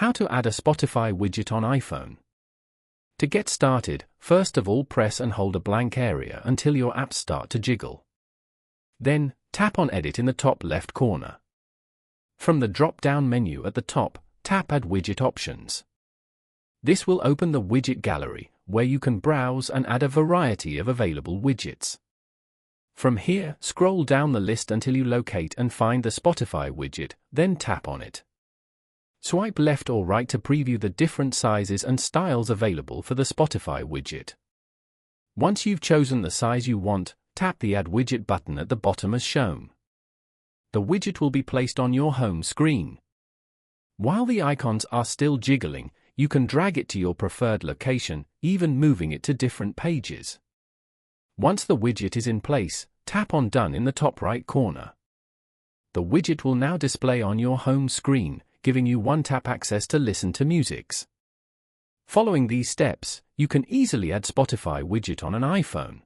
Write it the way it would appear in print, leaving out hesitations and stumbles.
How to add a Spotify widget on iPhone. To get started, first of all press and hold a blank area until your apps start to jiggle. Then, tap on Edit in the top left corner. From the drop-down menu at the top, tap Add Widget Options. This will open the widget gallery, where you can browse and add a variety of available widgets. From here, scroll down the list until you locate and find the Spotify widget, then tap on it. Swipe left or right to preview the different sizes and styles available for the Spotify widget. Once you've chosen the size you want, tap the Add Widget button at the bottom as shown. The widget will be placed on your home screen. While the icons are still jiggling, you can drag it to your preferred location, even moving it to different pages. Once the widget is in place, tap on Done in the top right corner. The widget will now display on your home screen, giving you one-tap access to listen to musics. Following these steps, you can easily add Spotify widget on an iPhone.